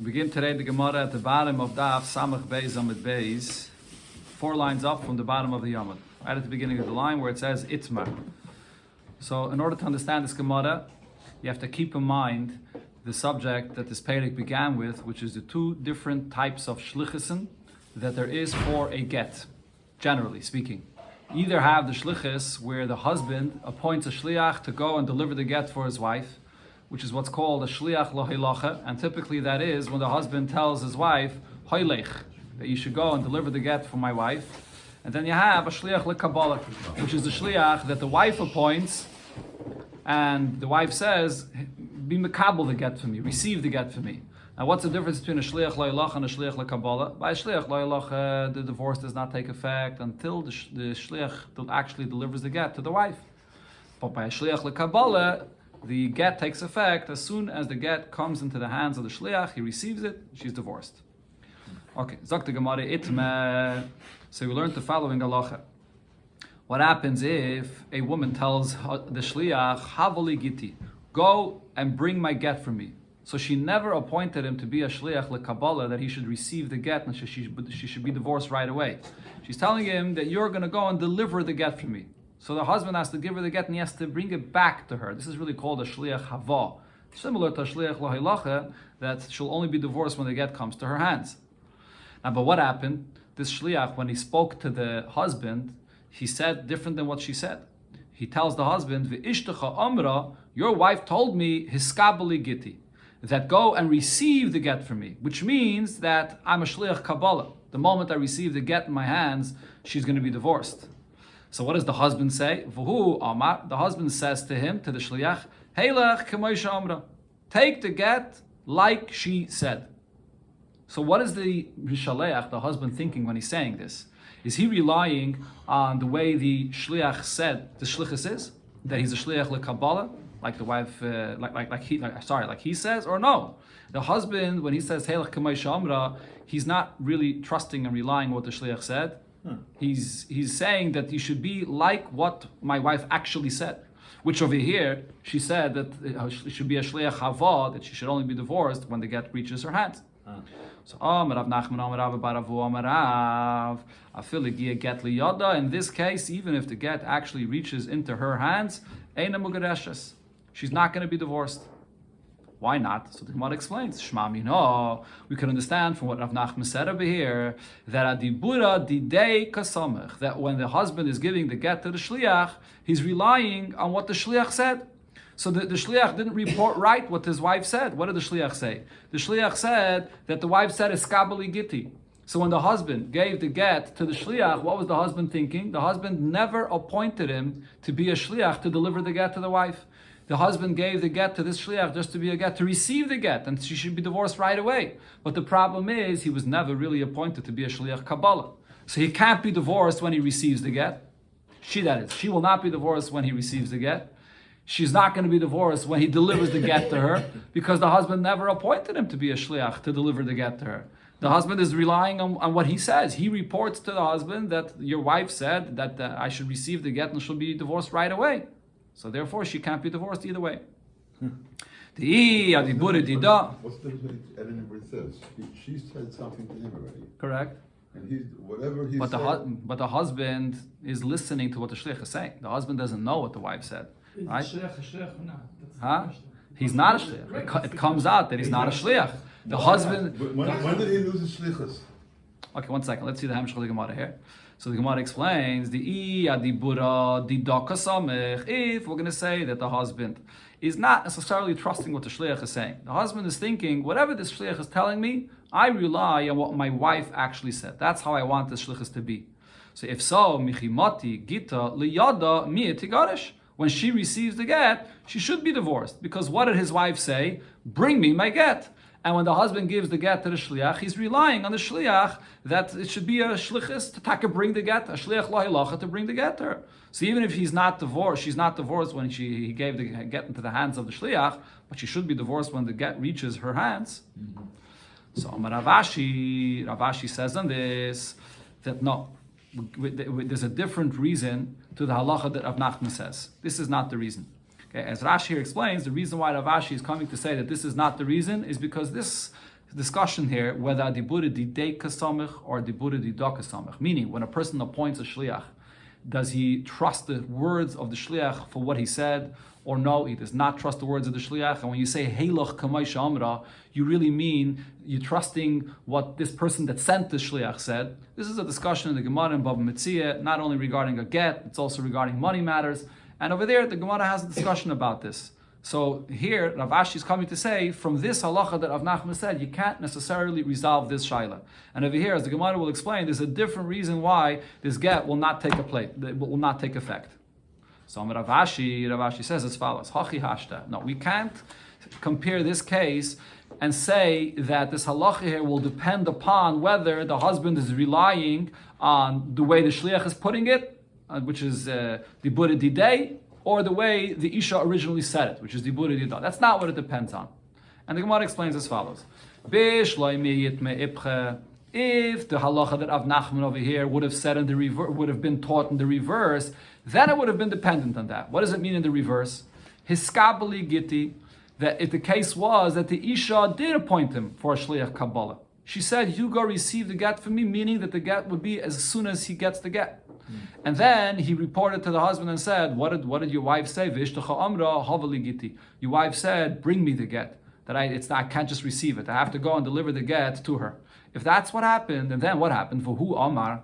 We begin today the Gemara at the bottom of Daf Samach Beis Amid Beis, 4 lines up from the bottom of the Yamad, right at the beginning of the line where it says Itmar. So in order to understand this Gemara, you have to keep in mind the subject that this Perek began with, which is the two different types of shlichusin that there is for a get, generally speaking. You either have the shlichus where the husband appoints a shliach to go and deliver the get for his wife, which is what's called a shliach lo heilacha, and typically that is when the husband tells his wife, hoilech, that you should go and deliver the get for my wife. And then you have a shliach lekabbalah, which is the shliach that the wife appoints, and the wife says, be mekabel the get for me, receive the get for me. Now what's the difference between a shliach lo heilacha and a shliach lekabbalah? By a shliach lo heilacha, the divorce does not take effect until the shliach actually delivers the get to the wife. But by a shliach lekabbalah, the get takes effect as soon as the get comes into the hands of the shliach. He receives it, she's divorced. Okay, Zok the Gemara itme. So we learned the following halacha. What happens if a woman tells the shliach, Havali Gittin, go and bring my get for me? So she never appointed him to be a shliach lekabbalah, that he should receive the get and she should be divorced right away. She's telling him that you're going to go and deliver the get for me. So the husband has to give her the get and he has to bring it back to her. This is really called a shliach hava, similar to a shliach lo heilacha, that she'll only be divorced when the get comes to her hands. Now, but what happened? This shliach, when he spoke to the husband, he said different than what she said. He tells the husband, "V'ishtecha amra, your wife told me hiskabeli giti, that go and receive the get for me," which means that I'm a shliach kabbalah. The moment I receive the get in my hands, she's going to be divorced. So what does the husband say? V'hu amar, the husband says to him, to the shliach, Heilech k'moisha amra, take the get like she said. So what is the shaleach, the husband, thinking when he's saying this? Is he relying on the way the shliach said the shlichus is, that he's a shliach lekabbalah, like the wife, like he says, or no? The husband, when he says Heilech k'moisha amra, he's not really trusting and relying on what the shliach said. He's saying that you should be like what my wife actually said, which over here she said that it should be a shliach hava, that she should only be divorced when the get reaches her hands. So Rav Nachman Rav Baravu Rav Afiligia get liyada. In this case, even if the get actually reaches into her hands, eina mugareshes, she's not going to be divorced. Why not? So the Gemara explains, Shma Mino, we can understand from what Rav Nachman said over here, that adibura didei kasamech, that when the husband is giving the get to the shliach, he's relying on what the shliach said. So the shliach didn't report right what his wife said. What did the shliach say? The shliach said that the wife said eskabeli giti. So when the husband gave the get to the shliach, what was the husband thinking? The husband never appointed him to be a shliach to deliver the get to the wife. The husband gave the get to this shliach just to be a get, to receive the get, and she should be divorced right away. But the problem is, he was never really appointed to be a shliach kabbalah. So he can't be divorced when he receives the get. She will not be divorced when he receives the get. She's not going to be divorced when he delivers the get to her, because the husband never appointed him to be a shliach to deliver the get to her. The husband is relying on what he says. He reports to the husband that your wife said that I should receive the get and she'll be divorced right away. So therefore, she can't be divorced either way. What's the difference between what it says? She said something to him already. Correct. And whatever he but said. But the husband is listening to what the shliach is saying. The husband doesn't know what the wife said. Right? Huh? He's not a shliach. It comes out that he's not a shliach. The husband. When did he lose his shlichus? Okay, 1 second. Let's see the Hamshach of the Gemara here. So the Gemara explains the adibura didaka samech. If we're going to say that the husband is not necessarily trusting what the shliach is saying, the husband is thinking, whatever this shliach is telling me, I rely on what my wife actually said. That's how I want this shlichus to be. So if so, michimati gita liyada mi'etigarish. When she receives the get, she should be divorced, because what did his wife say? Bring me my get. And when the husband gives the get to the shliach, he's relying on the shliach that it should be a shlichus to taka bring the get, a shliach lo heilacha to bring the get to her. So even if she's not divorced when he gave the get into the hands of the shliach, but she should be divorced when the get reaches her hands. Mm-hmm. So Rav Ashi says on this that no, there's a different reason to the halacha that Rav Nachman says. This is not the reason. Okay, as Rashi here explains, the reason why Rav Ashi is coming to say that this is not the reason is because this discussion here whether dibura didei kasamich or dibura dida kasamich. Meaning, when a person appoints a shliach, does he trust the words of the shliach for what he said, or no, he does not trust the words of the shliach? And when you say heiloch kamay shamra, you really mean you're trusting what this person that sent the shliach said. This is a discussion in the Gemara in Bava Metzia, not only regarding a get, it's also regarding money matters. And over there, the Gemara has a discussion about this. So here, Rav Ashi is coming to say, from this halacha that Rav Nachman said, you can't necessarily resolve this shaila. And over here, as the Gemara will explain, there's a different reason why this get will not take will not take effect. So Rav Ashi says as follows: Hachi hashta. No, we can't compare this case and say that this halacha here will depend upon whether the husband is relying on the way the shliach is putting it, which is dibura didei, or the way the Isha originally said it, which is dibura dida. That's not what it depends on. And the Gemara explains as follows: if the halacha that Rav Nachman over here would have said would have been taught in the reverse, then it would have been dependent on that. What does it mean in the reverse? Hiskabali Gittin, that if the case was that the Isha did appoint him for a shliach Kabbalah, she said, "You go receive the get from me," meaning that the get would be as soon as he gets the get. And then he reported to the husband and said, "What did your wife say? V'ishtacha amra havali giti." Your wife said, "Bring me the get. I can't just receive it. I have to go and deliver the get to her." If that's what happened, and then what happened? V'hu amar,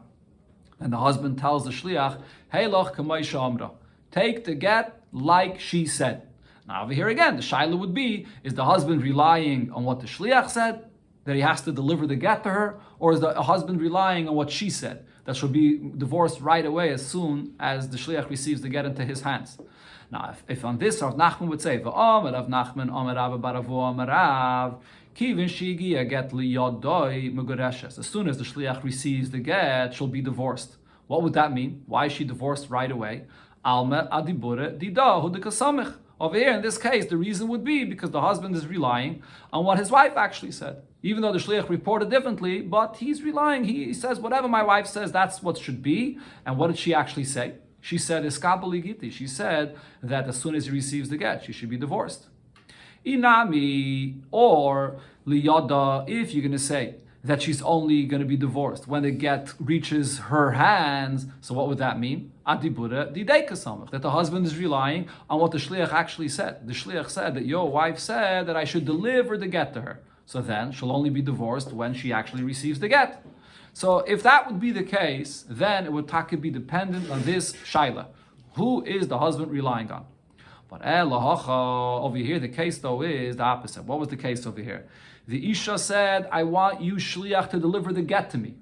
and the husband tells the shliach, "Hey loch k'maisha amra, take the get like she said." Now over here again, the shaila would be: is the husband relying on what the shliach said, that he has to deliver the get to her, or is the husband relying on what she said, that she'll be divorced right away as soon as the shliach receives the get into his hands? Now, if on this Rav Nachman would say, "V'omer Rav Nachman, Omer Rav Baravu Omer Rav, kivin shigia get liyodoi megureshes." As soon as the shliach receives the get, she'll be divorced. What would that mean? Why is she divorced right away? Alme adibure dida hudikasamich. Over here, in this case, the reason would be because the husband is relying on what his wife actually said. Even though the shliach reported differently, but he's relying, he says, whatever my wife says, that's what should be. And what did she actually say? She said, "Iskabali giti." She said that as soon as he receives the get, she should be divorced. Inami, or liyada, if you're going to say that she's only going to be divorced when the get reaches her hands, so what would that mean? Adibura didei kasamach, that the husband is relying on what the shliach actually said. The shliach said that your wife said that I should deliver the get to her. So then she'll only be divorced when she actually receives the get. So if that would be the case, then it would be dependent on this shaila. Who is the husband relying on? But over here, the case though is the opposite. What was the case over here? The Isha said, "I want you shliach to deliver the get to me."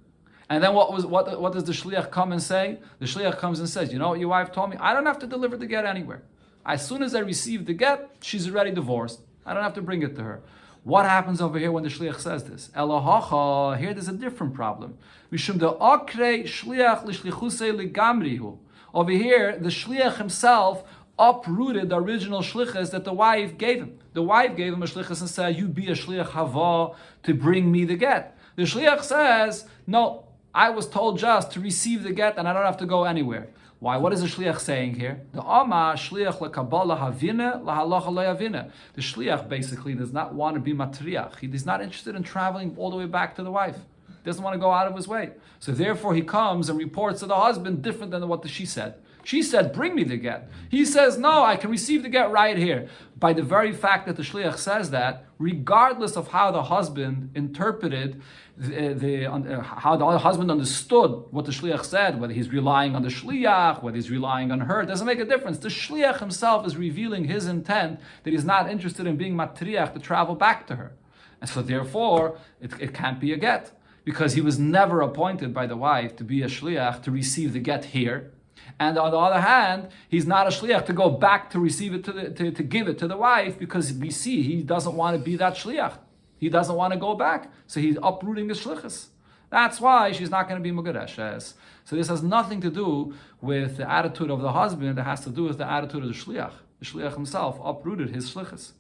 And then what does the shliach come and say? The shliach comes and says, "You know what your wife told me? I don't have to deliver the get anywhere. As soon as I receive the get, she's already divorced. I don't have to bring it to her." What happens over here when the shliach says this? Elahacha, here there's a different problem. Mishum de akre shliach lishlichusei ligamrihu. Over here, the shliach himself uprooted the original shlichus that the wife gave him. The wife gave him a shlichus and said, "You be a shliach hava to bring me the get." The shliach says, "No, I was told just to receive the get and I don't have to go anywhere." Why? What is the shliach saying here? The Amma shliach lekabala havina lahalacha lehavina. The shliach basically does not want to be matriach. He is not interested in traveling all the way back to the wife. He doesn't want to go out of his way. So therefore he comes and reports to the husband different than what she said. She said, "Bring me the get." He says, "No, I can receive the get right here." By the very fact that the shliach says that, regardless of how the husband interpreted how the husband understood what the shliach said, whether he's relying on the shliach, whether he's relying on her, it doesn't make a difference. The shliach himself is revealing his intent that he's not interested in being matriach to travel back to her. And so therefore, it can't be a get, because he was never appointed by the wife to be a shliach to receive the get here. And on the other hand, he's not a shliach to go back to receive it to give it to the wife, because we see he doesn't want to be that shliach. He doesn't want to go back, so he's uprooting the shlichus. That's why she's not going to be mugareshes. So this has nothing to do with the attitude of the husband. It has to do with the attitude of the shliach. The shliach himself uprooted his shlichus.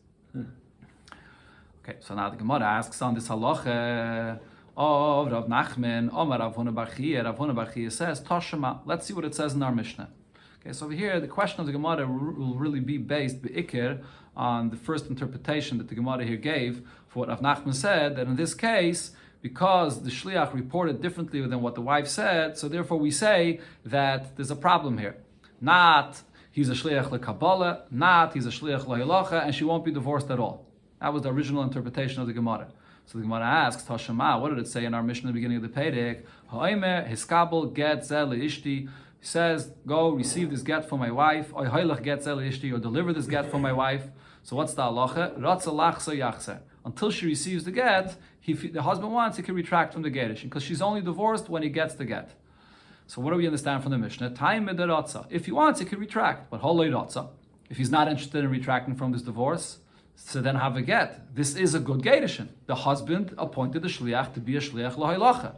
Okay, so now the Gemara asks on this halacha of Rav Nachman, Omar Rav Huna Bar Chiya. Rav Huna Bar Chiya says, Toshema. Let's see what it says in our Mishnah. Okay, so over here, the question of the Gemara will really be based be'ikir on the first interpretation that the Gemara here gave for what Rav Nachman said, that in this case, because the shliach reported differently than what the wife said, so therefore we say that there's a problem here. Not he's a shliach lekabbalah, not he's a shliach lehilacha, and she won't be divorced at all. That was the original interpretation of the Gemara. So the Gemara asks, Tashema, what did it say in our mission at the beginning of the Perek? Ha'omer hiskabel get zel ishti. He says, go receive this get for my wife, or hailach get zel ishti, or deliver this get for my wife. So what's the halacha? Ratza lachsa yachse. Until she receives the get, the husband wants, he can retract from the getish, because she's only divorced when he gets the get. So what do we understand from the Mishnah? Time ratza. If he wants, he can retract, but holoi ratza. If he's not interested in retracting from this divorce, so then have a get. This is a good gedishin. The husband appointed the shliach to be a shliach lahaylacha.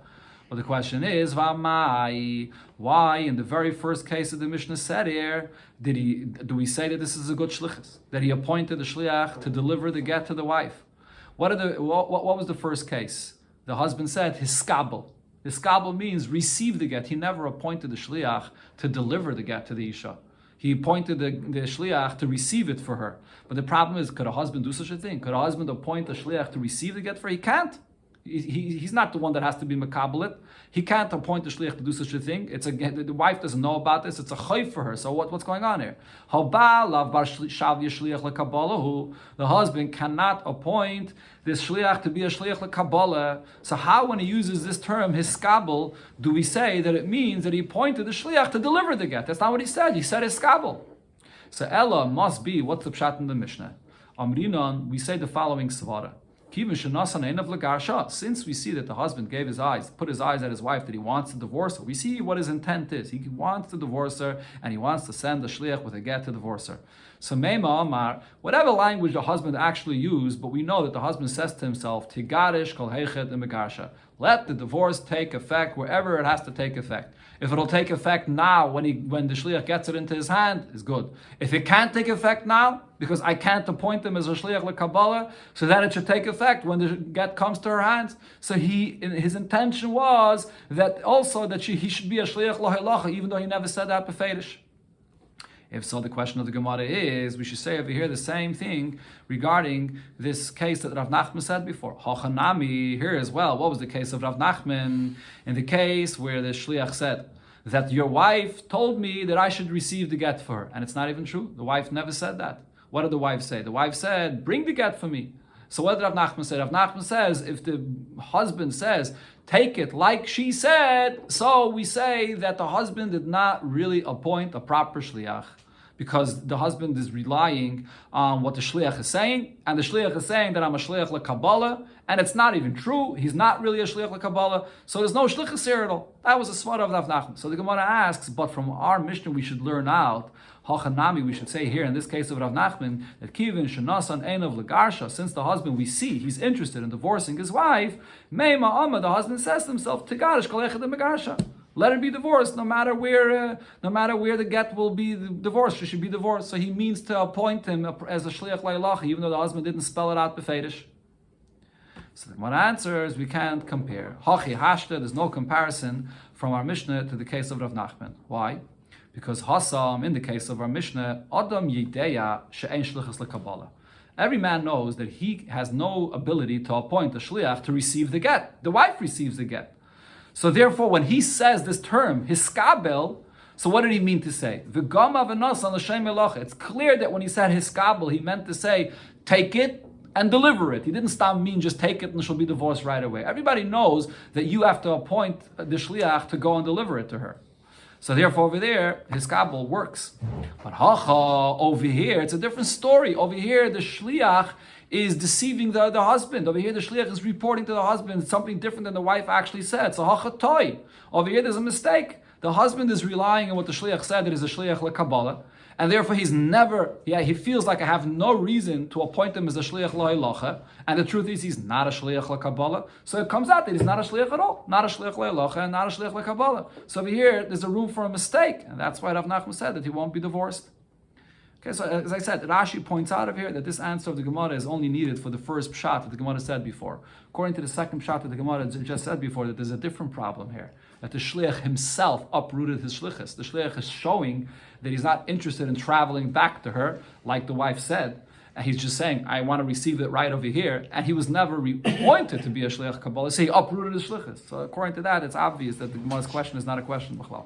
But the question is, why in the very first case of the Mishnah said here, do we say that this is a good shlichus? That he appointed the shliach to deliver the get to the wife? What was the first case? The husband said, hiskabel. Hiskabel means receive the get. He never appointed the shliach to deliver the get to the isha. He appointed the shliach to receive it for her. But the problem is, could a husband do such a thing? Could a husband appoint a shliach to receive the get for her? He can't. He's not the one that has to be makabelit. He can't appoint the shliach to do such a thing. The wife doesn't know about this. It's a chayv for her. So what's going on here? The husband cannot appoint this shliach to be a shliach lekabbalah. So how, when he uses this term hiskabel, do we say that it means that he appointed the shliach to deliver the get? That's not what he said. He said hiskabel. So Ella must be, what's the pshat in the Mishnah? Amrinon, we say the following svara. Since we see that the husband put his eyes at his wife, that he wants to divorce her, we see what his intent is. He wants to divorce her, and he wants to send the shliach with a get to divorce her. So Meima Amar, whatever language the husband actually used, but we know that the husband says to himself, Tigarish kol heichet imegarsha. Let the divorce take effect wherever it has to take effect. If it'll take effect now, when the shliach gets it into his hand, is good. If it can't take effect now, because I can't appoint him as a shliach lekabbalah, so then it should take effect when the get comes to her hands. So his intention was that also that he should be a shliach lahaylacha, even though he never said that befedish. If so, the question of the Gemara is, we should say over here the same thing regarding this case that Rav Nachman said before. Hachanami, here as well, what was the case of Rav Nachman? In the case where the shliach said that your wife told me that I should receive the get for her. And it's not even true. The wife never said that. What did the wife say? The wife said, bring the get for me. So what did Rav Nachman say? Rav Nachman says, if the husband says, take it like she said, so we say that the husband did not really appoint a proper shliach, because the husband is relying on what the shliach is saying, and the shliach is saying that I'm a shliach lekabbalah, and it's not even true. He's not really a shliach lekabbalah, so there's no shlichus here at all. That was a svara of Rav Nachman. So the Gemara asks, but from our Mishnah we should learn out, hachanami, we should say here in this case of Rav Nachman, that kivin shenasan einav legarsha, since the husband we see he's interested in divorcing his wife, meima amma, the husband says to himself, tegarish kol echad megarsha. Let her be divorced, no matter where the get will be divorced. She should be divorced. So he means to appoint him as a shliach leilach, even though the husband didn't spell it out befedish. So the answer is we can't compare. Hachi hashta, there's no comparison from our Mishnah to the case of Rav Nachman. Why? Because Hassam, in the case of our Mishnah, Adam yideya she'en shlichus lekabbalah. Every man knows that he has no ability to appoint a shliach to receive the get. The wife receives the get. So therefore, when he says this term, hiskabel, so what did he mean to say? It's clear that when he said hiskabel, he meant to say, take it and deliver it. He didn't stop mean just take it and she'll be divorced right away. Everybody knows that you have to appoint the shliach to go and deliver it to her. So therefore over there, hiskabel works. But over here, it's a different story. Over here, the shliach is deceiving the husband. Over here, the shliach is reporting to the husband something different than the wife actually said. So hachatoi. Over here, there's a mistake. The husband is relying on what the shliach said, that is a shliach lekabbalah, and therefore he feels like I have no reason to appoint him as a shliach lahaylacha, and the truth is he's not a shliach lekabbalah. So it comes out that he's not a shliach at all, not a shliach lahaylacha, and not a shliach lekabbalah. So over here, there's a room for a mistake, and that's why Rav Nachman said that he won't be divorced. Okay, so as I said, Rashi points out of here that this answer of the Gemara is only needed for the first pshat that the Gemara said before. According to the second pshat that the Gemara just said before, that there's a different problem here. That the shliach himself uprooted his shlichus. The shliach is showing that he's not interested in traveling back to her, like the wife said. And he's just saying, I want to receive it right over here. And he was never appointed to be a shliach Kabbalah, so he uprooted his shlichus. So according to that, it's obvious that the Gemara's question is not a question b'chlal.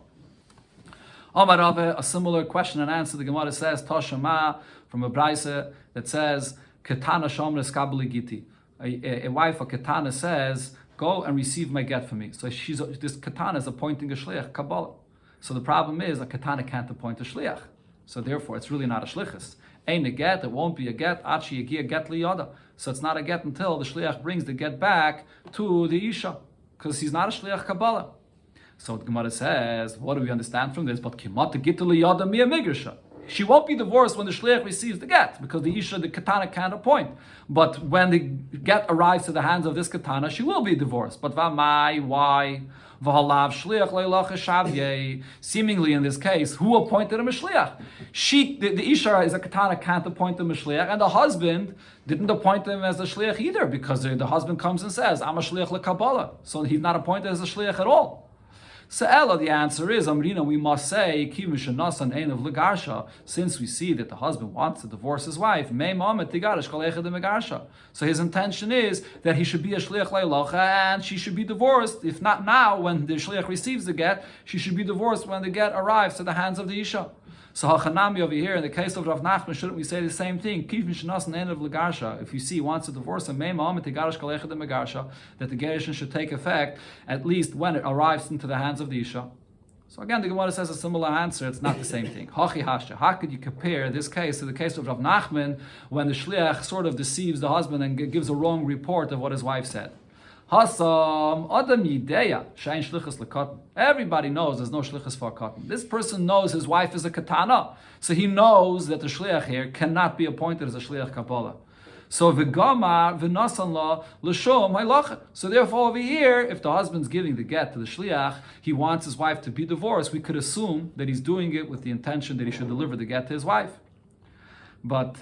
Amar Rava, a similar question and answer. The Gemara says, Toshama, from a brayse that says, Ketana shomres kabali giti. A wife, a Ketana, says, go and receive my get for me. So this Ketana is appointing a shliach, Kabbalah. So the problem is, a Ketana can't appoint a shliach. So therefore, it's really not a shlichus. Ain't a get, it won't be a get, achi yagia get liyada. So it's not a get until the shliach brings the get back to the isha, because he's not a shliach Kabbalah. So the Gemara says, what do we understand from this? But kimat gittin liyada miya migrisha. She won't be divorced when the shliach receives the get, because the isha, the katana, can't appoint. But when the get arrives to the hands of this katana, she will be divorced. But v'amai, why? V'halav shliach leilach shavye. Seemingly in this case, who appointed him a shliach? The isha is a katana, can't appoint him a shliach, and the husband didn't appoint him as a shliach either, because the husband comes and says, I'm a shliach lekabbalah. So he's not appointed as a shliach at all. So Ella, the answer is, Amrina, we must say, since we see that the husband wants to divorce his wife, so his intention is that he should be a shliach leilacha and she should be divorced. If not now, when the shliach receives the get, she should be divorced when the get arrives to the hands of the isha. So Hachanami over here, in the case of Rav Nachman, shouldn't we say the same thing? If you see he wants to divorce him, that the gerushin should take effect at least when it arrives into the hands of the isha. So again, the Gemara says a similar answer. It's not the same thing. Hachi hasha. How could you compare this case to the case of Rav Nachman when the shliach sort of deceives the husband and gives a wrong report of what his wife said? Hasam Adam Yideya Shain Shlichus Lekatan. Everybody knows there's no shlichus for a katan. This person knows his wife is a katana, so he knows that the shliach here cannot be appointed as a shliach Kabbalah. So v'gamar v'nasan la l'shom halacha. So therefore over here, if the husband's giving the get to the shliach, he wants his wife to be divorced, we could assume that he's doing it with the intention that he should deliver the get to his wife. But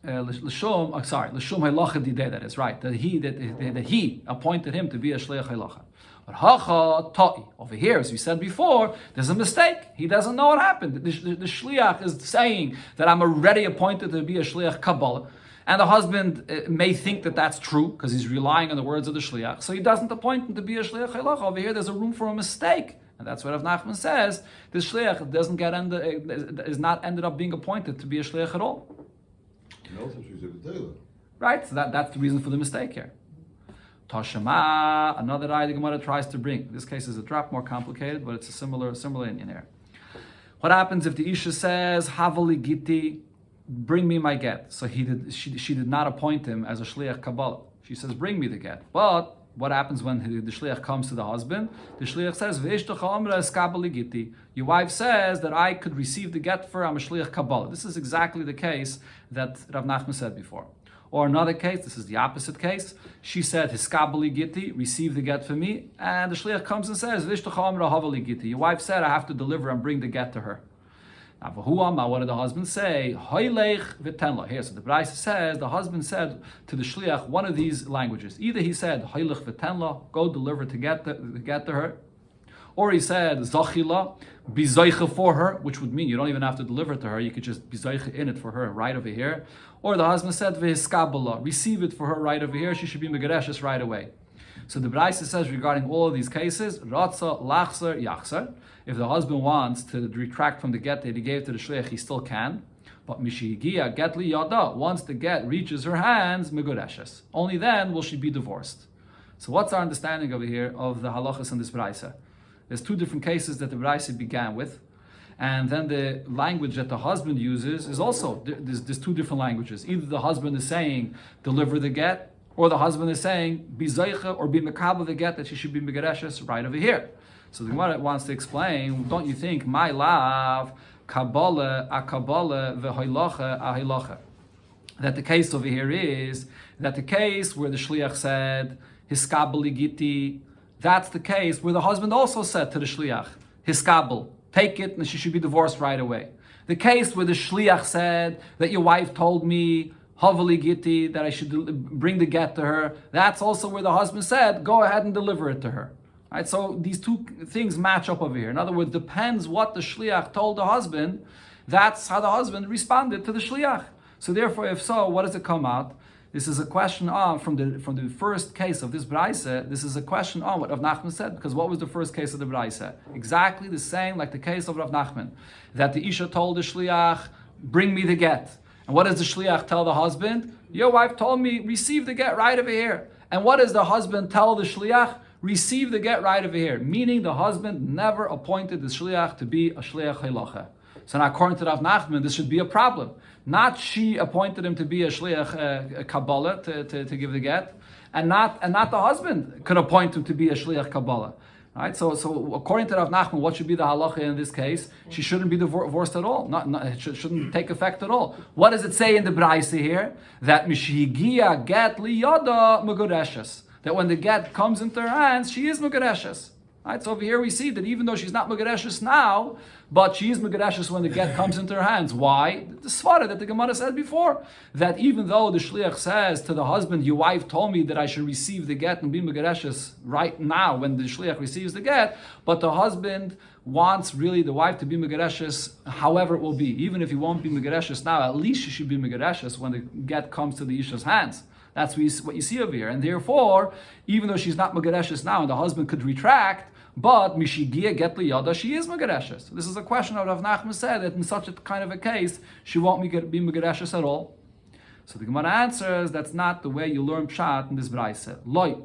l'shom halacha didei, that is right, that he appointed him to be a shliach halacha. But hacha ta'i, over here, as we said before, there's a mistake. He doesn't know what happened. The shliach is saying that I'm already appointed to be a shliach Kabbalah, and the husband may think that that's true because he's relying on the words of the shliach, so he doesn't appoint him to be a shliach halacha. Over here, there's a room for a mistake. And that's what Rav Nachman says. This shliach is not ended up being appointed to be a shliach at all. Right, so that's the reason for the mistake here. Tashema, another ayah the Gemara tries to bring. This case is a drop more complicated, but it's a similar in here. What happens if the isha says, Havali Giti, bring me my get? So she did not appoint him as a shliach Kabbalah. She says, bring me the get. But what happens when the shliach comes to the husband? The shliach says, your wife says that I could receive the get for I'm a shliach Kabbalah. This is exactly the case that Rav Nachman said before. Or another case, this is the opposite case. She said, Hiskabali Giti, receive the get for me. And the shliach comes and says, your wife said I have to deliver and bring the get to her. Now, what did the husband say? Here, so the Braisa says, the husband said to the shliach one of these languages. Either he said, Hoylech v'tenla, go deliver to get to her. Or he said, Zachila, be zoiche for her, which would mean you don't even have to deliver it to her, you could just be zoiche in it for her right over here. Or the husband said, V'hiskabala, receive it for her right over here, she should be megareshes right away. So the Braisa says regarding all of these cases, Ratza, Lachzer, Yachzer. If the husband wants to retract from the get that he gave to the shliach, he still can. But Mishigia, get li yada, once the get reaches her hands, megureshes. Only then will she be divorced. So what's our understanding over here of the halachas in this Braisa? There's two different cases that the Braisa began with. And then the language that the husband uses is also, there's two different languages. Either the husband is saying, deliver the get, or the husband is saying, be zaycha, or be mekabel the get, that she should be megareshes right over here. So the Gemara wants to explain, don't you think, my love, kabbalah, akabbalah, v'hoylacha, ahilacha. That the case over here is, that the case where the shliach said, hiskabel giti, that's the case where the husband also said to the shliach, hiskabel, take it and she should be divorced right away. The case where the shliach said that your wife told me, Havali Gittin, that I should bring the get to her, that's also where the husband said, go ahead and deliver it to her. Right? So these two things match up over here. In other words, depends what the shliach told the husband, that's how the husband responded to the shliach. So therefore, if so, what does it come out? This is a question from the first case of this braisa. This is a question on what Rav Nachman said, because what was the first case of the braisa? Exactly the same like the case of Rav Nachman, that the isha told the shliach, bring me the get. And what does the shliach tell the husband? Your wife told me, receive the get right over here. And what does the husband tell the shliach? Receive the get right over here. Meaning the husband never appointed the shliach to be a shliach halacha. So now according to Rav Nachman, this should be a problem. Not she appointed him to be a shliach Kabbalah to give the get, and not the husband could appoint him to be a shliach Kabbalah. Right? So according to Rav Nachman, what should be the halacha in this case? She shouldn't be divorced at all. It shouldn't take effect at all. What does it say in the Braisa here? That mishigia get liyada megureshes. That when the get comes into her hands, she is megureshes. Right? So over here we see that even though she's not megureshes now, but she is megureshes when the get comes into her hands. Why? The svara that the Gemara said before, that even though the shliach says to the husband, your wife told me that I should receive the get and be megureshes right now when the shliach receives the get, but the husband wants really the wife to be megureshes however it will be. Even if he won't be megureshes now, at least she should be megureshes when the get comes to the isha's hands. That's what you see over here. And therefore, even though she's not megureshes now and the husband could retract, but mishigia get liyada, she is megureshes. This is a question of Rav Nachman said that in such a kind of a case, she won't be megureshes at all. So the Gemara answers, that's not the way you learn pshat in this braisa. Loi.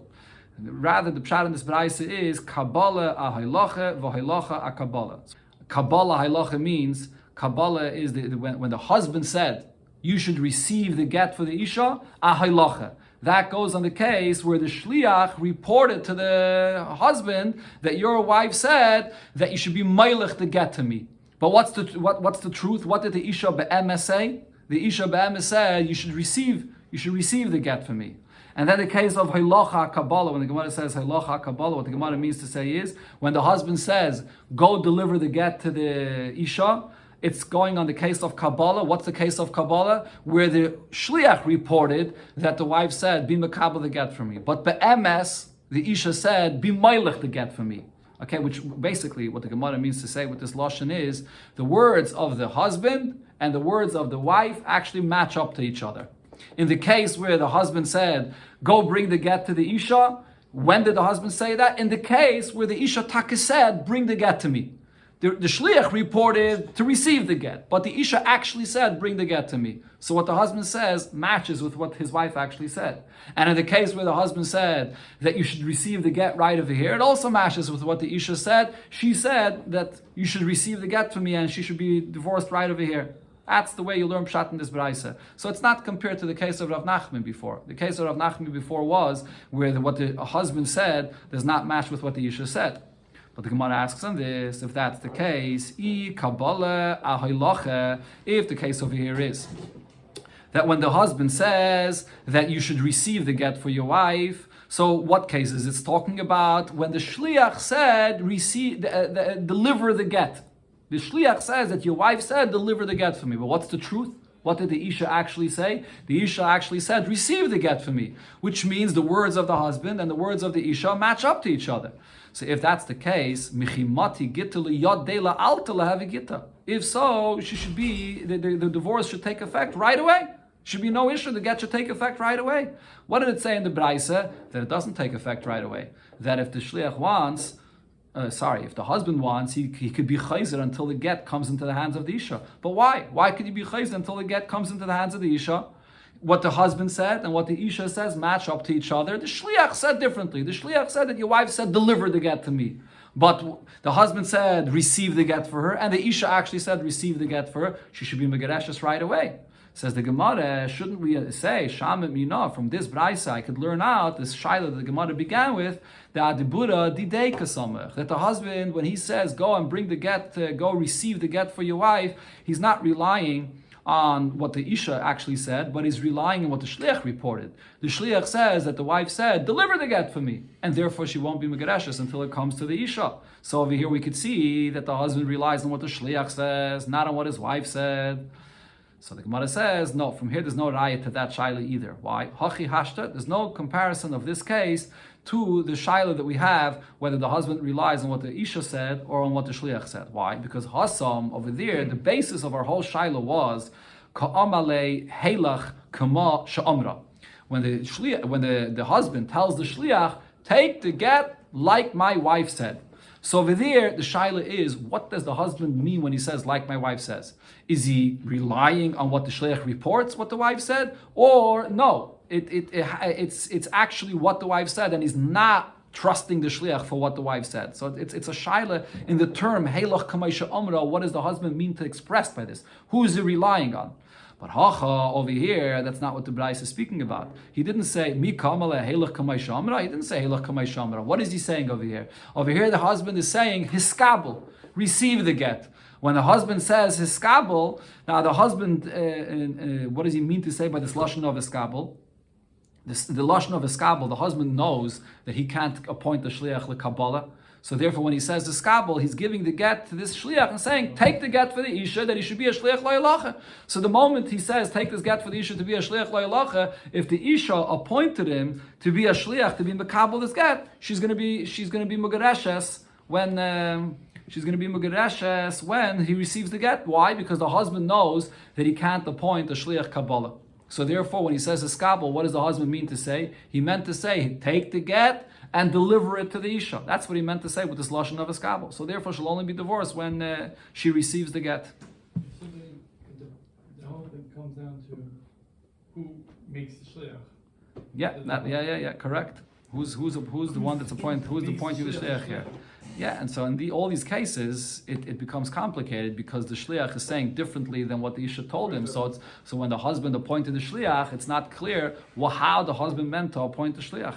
Rather, the pshat in this braisa is Kabbalah ahaylacha v'haylacha akabbalah. Kabbalah haylacha means, Kabbalah is when the husband said, you should receive the get for the isha, ahaylacha. That goes on the case where the shliach reported to the husband that your wife said that you should be meilech the get to me. But what's the truth? What did the isha be'emes say? The isha be'emes said you should receive the get for me. And then the case of haylacha kabbalah, when the Gemara says haylacha kabbalah, what the Gemara means to say is when the husband says go deliver the get to the isha, it's going on the case of Kabbalah. What's the case of Kabbalah? Where the shliach reported that the wife said, be makabel the get for me. But be'emes, the isha said, be meilech the get for me. Okay, which basically what the Gemara means to say with this lashon is, the words of the husband and the words of the wife actually match up to each other. In the case where the husband said, go bring the get to the isha, when did the husband say that? In the case where the isha taka said, bring the get to me. The shliach reported to receive the get, but the isha actually said, bring the get to me. So what the husband says matches with what his wife actually said. And in the case where the husband said that you should receive the get right over here, it also matches with what the isha said. She said that you should receive the get from me and she should be divorced right over here. That's the way you learn pshat in this braisa. So it's not compared to the case of Rav Nachman before. The case of Rav Nachman before was where what the husband said does not match with what the isha said. But the Gemara asks on this, if that's the case, if the case over here is that when the husband says that you should receive the get for your wife, so what cases? It's talking about when the shliach said, deliver the get. The shliach says that your wife said, deliver the get for me. But what's the truth? What did the isha actually say? The isha actually said, receive the get for me, which means the words of the husband and the words of the isha match up to each other. So if that's the case, michimati gittin yad deila alta lahavi gitta. If so, she should be the divorce should take effect right away. Should be no issue. The get should take effect right away. What did it say in the braisa? That it doesn't take effect right away. That if the shliach wants, if the husband wants, he could be chayzer until the get comes into the hands of the isha. But why? Why could he be chayzer until the get comes into the hands of the isha? What the husband said and what the isha says match up to each other. The shliach said differently. The shliach said that your wife said, deliver the get to me. But the husband said, receive the get for her. And the isha actually said, receive the get for her. She should be megereshes right away. Says the Gemara, shouldn't we say, Shamit Mina, from this braisa, I could learn out this shaila that the Gemara began with, the adibura didei kasamech, that the husband, when he says, go and bring the get, go receive the get for your wife, he's not relying on what the Isha actually said, but he's relying on what the Shliach reported. The Shliach says that the wife said, deliver the get for me, and therefore she won't be Megareshes until it comes to the Isha. So over here we could see that the husband relies on what the Shliach says, not on what his wife said. So the Gemara says, no, from here there's no raya to that shaila either. Why? Hachi hashta, there's no comparison of this case to the shaila that we have, whether the husband relies on what the Isha said or on what the Shliach said. Why? Because Hassam, over there, the basis of our whole shaila was, ka'amale helach kama sha'amra. When the husband tells the Shliach, take the get like my wife said. So over there, the shaila is, what does the husband mean when he says, like my wife says? Is he relying on what the shliach reports, what the wife said? Or no, it's actually what the wife said, and he's not trusting the shliach for what the wife said. So it's a shaila in the term, Heilach Kamaisha Amra, what does the husband mean to express by this? Who is he relying on? But hacha over here, that's not what the Brais is speaking about. He didn't say mi kamale helach kamay shamra. He didn't say helach kamay shamra. What is he saying over here? Over here, the husband is saying hiskabel, receive the get. When the husband says hiskabel, now the husband, what does he mean to say by this lashon of hiskabel? The lashon of hiskabel, the husband knows that he can't appoint the shliach lekabbalah. So therefore, when he says the skabel, he's giving the get to this shliach and saying, take the get for the isha, that he should be a shliach loyalacha. So the moment he says, take this get for the isha to be a shliach loyalacha, if the isha appointed him to be a shliach, to be mekabel this get, she's going to be mugareshes when he receives the get. Why? Because the husband knows that he can't appoint a shliach kabbalah. So therefore, when he says a skabel, what does the husband mean to say? He meant to say, take the get and deliver it to the Isha. That's what he meant to say with this lashon of eskabel. So therefore, she'll only be divorced when she receives the get. So the whole thing comes down to who makes the shliach. Yeah, correct. Who's the one that's appointed? Who's appointing the shliach here? Yeah, and so in all these cases, it becomes complicated because the shliach is saying differently than what the Isha told him. So when the husband appointed the shliach, it's not clear how the husband meant to appoint the shliach.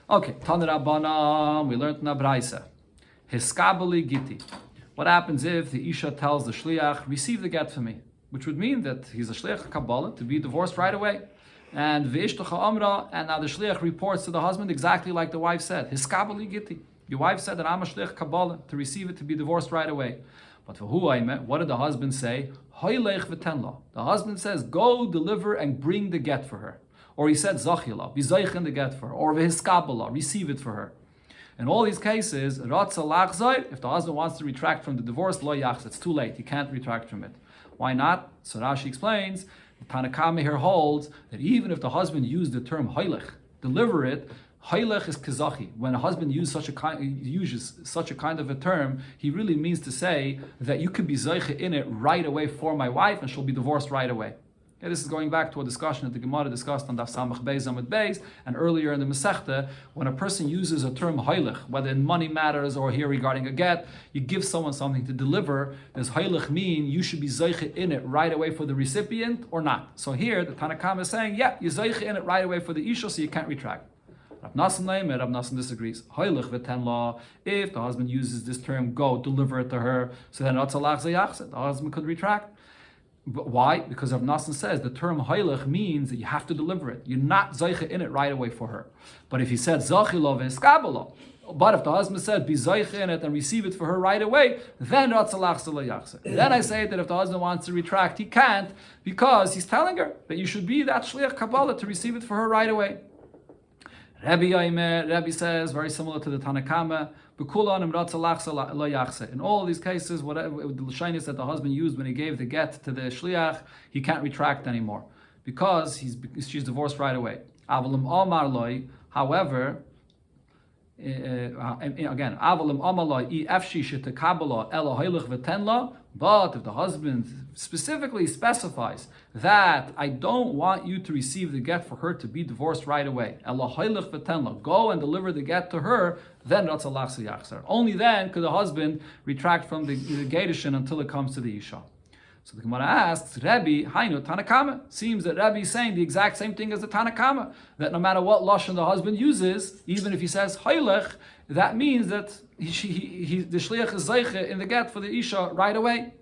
Okay, Tanur Rabbanan, we learned in a Braisa. Hiskabeli Gittin. What happens if the Isha tells the Shliach, receive the get for me? Which would mean that he's a Shliach Kabbalah to be divorced right away. And Ve'ishtocha Amra, and now the Shliach reports to the husband exactly like the wife said. Hiskabeli Gittin. Your wife said that I'm a Shliach Kabbalah to receive it to be divorced right away. But for who I met, what did the husband say? Hoylech v'tenla. The husband says, go deliver and bring the get for her. Or he said Zachila, be Zaychen the get for her, or Vehiskabala, receive it for her. In all these cases, Ratza Lachzai, if the husband wants to retract from the divorce, Lo Yachz, it's too late, he can't retract from it. Why not? So Rashi explains, the Tanakama here holds that even if the husband used the term Hoylech, deliver it, Hoylech is Kazachi. When a husband uses such a kind of a term, he really means to say that you could be Zayche in it right away for my wife and she'll be divorced right away. Okay, this is going back to a discussion that the Gemara discussed on Daf Samach Beis Amud Beis and earlier in the Masechta. When a person uses a term Hoylech, whether in money matters or here regarding a get, you give someone something to deliver. Does Hoylech mean you should be Zayche in it right away for the recipient or not? So here the Tanakam is saying, yeah, you Zayche in it right away for the Isha, so you can't retract. Rav Nassan disagrees. Hoylech v'tenla. If the husband uses this term, go deliver it to her, so then the husband could retract. But why? Because Rav Nassan says the term Hoylech means that you have to deliver it. You're not Zayche in it right away for her. But if he said Zachila v'eskabala, but if the husband said be Zayche in it and receive it for her right away, then then I say that if the husband wants to retract, he can't because he's telling her that you should be that Shliach Kabbalah to receive it for her right away. Rabbi says, very similar to the Tanakama, in all these cases, whatever the Lashanis that the husband used when he gave the get to the Shliach, he can't retract anymore because she's divorced right away. However, again, but if the husband specifically specifies that I don't want you to receive the get for her to be divorced right away, go and deliver the get to her, then only then could the husband retract from the Gedushin until it comes to the Isha. So the Gemara asks, Rebbe, Hainu, Tanakama. Seems that Rebbe is saying the exact same thing as the Tanakama, that no matter what lashon the husband uses, even if he says Hoylech, that means that the Shliach is Zeiche in the get for the Isha right away.